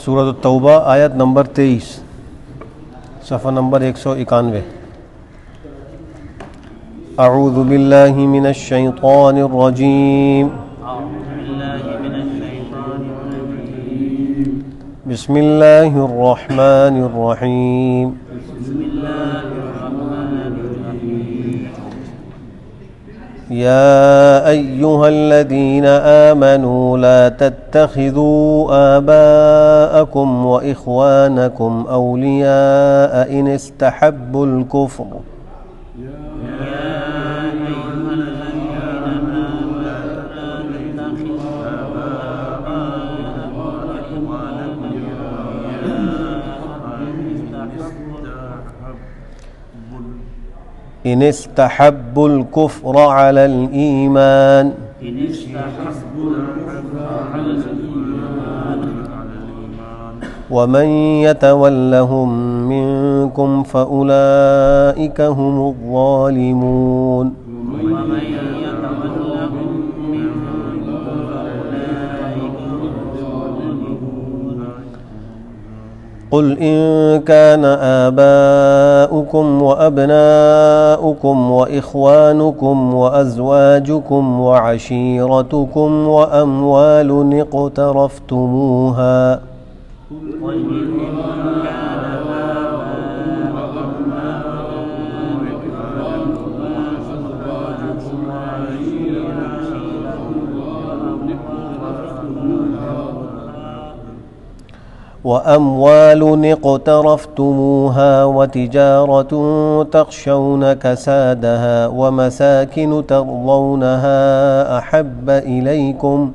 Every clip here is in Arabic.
सूरत तौबा आयत नंबर 23 सफ़ा नंबर 191। अऊज़ु बिल्लाहि मिनश शैतानिर रजीम। बिस्मिल्लाहिर रहमानिर रहीम। या अय्युहल्लज़ीना आमनू ला तत्तखिज़ू आबाअकुम व इख्वानकुम औलिया इन इस्तहब्बुल कुफ्र इन इस्तहब्बुल कुफ्र अलल ईमान वमन यतवल्लहुम मिनकुम फउलाइक हुमुज़ ज़ालिमून। क़ुल इन कान आबाउकुम व अब्नाउकुम व इख्वानुकुम व अज़वाजुकुम व अशीरतुकुम व अम्वालुन इक़्तरफ़्तुमूहा وأموال اقترفتموها وتجارة تخشون كسادها ومساكن ترضونها أحب إليكم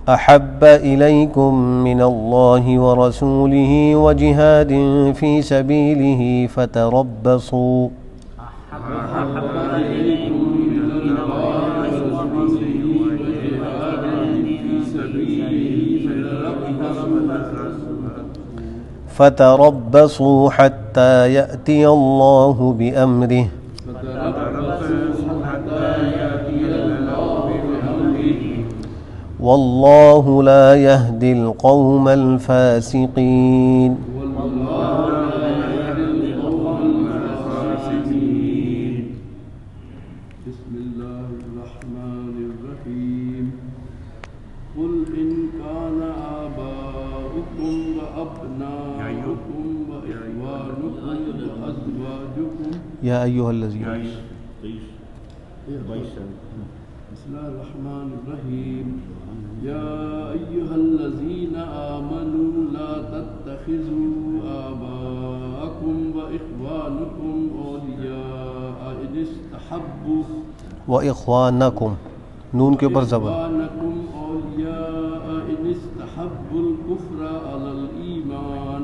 أحب إليكم من الله ورسوله وجهاد في سبيله فتربصوا حتى يأتي الله بأمره والله لا يهدي القوم الفاسقين। بسم الله الرحمن الرحيم قل إن كان آباؤكم وأبناؤكم وإخوانكم وأزواجكم يا أيها الذين بسم الله الرحمن الرحيم يا أيها الذين آمنوا لا تتخذوا آباءكم وإخوانكم أولياء إن استحبوا وإخوانكم नून के ऊपर ज़बर إخوانكم أولياء إن استحبوا الكفر على الإيمان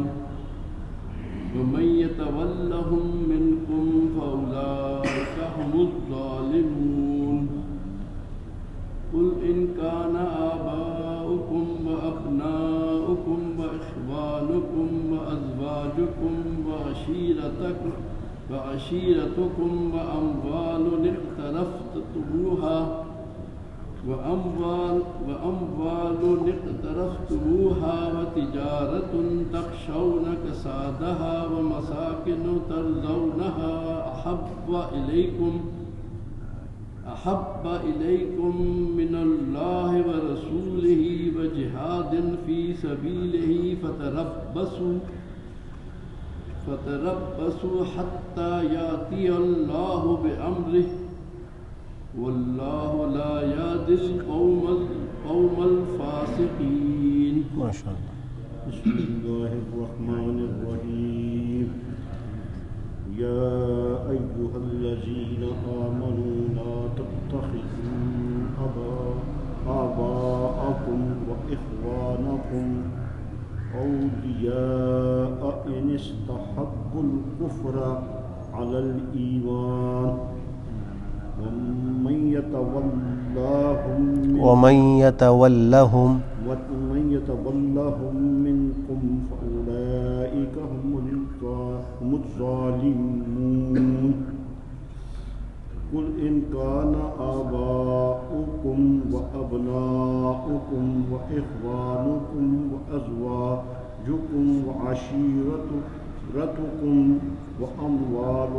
ومن يتولهم منكم فأولئك هم الظالمون قل إن كان آباؤكم وأبناؤكم وإخوانكم وأزواجكم وعشيرتكم وأموال اقترفتموها وتجارة تخشون كسادها ومساكن ترضونها أحب إليكم من الله ورسوله وجهاد في سبيله فتربصوا حتى يأتي الله بأمره والله لا يهدي القوم الفاسقين. ما شاء الله. بسم الله الرحمن الرحيم يا أيها الذين آمنوا لا تتخذوا آباءكم وإخوانكم أولياء إن استحبوا الكفر على الإيمان ومن يتولهم ومن يتولهم منكم فأولئك هم الظالمون قل إن كان آباؤكم وأبناؤكم وإخوانكم وأزواجكم وعشيرتكم وأموال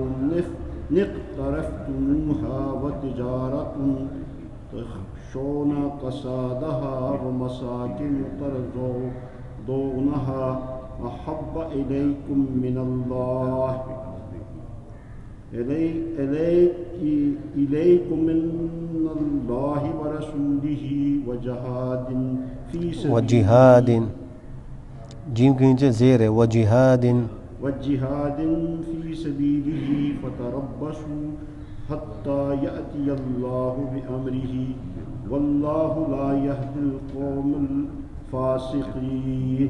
اقترفتموها وتجارة تخشون كسادها ومساكن ترضونها أحب إليكم من الله إليكم من الله ورسوله وجهاد في سبيله वजिहाद जीम के नीचे ज़ेर है वजिहाद وجهاد في سبيله فتربصوا حتى يأتي الله بأمره والله لا يهدي القوم الفاسقين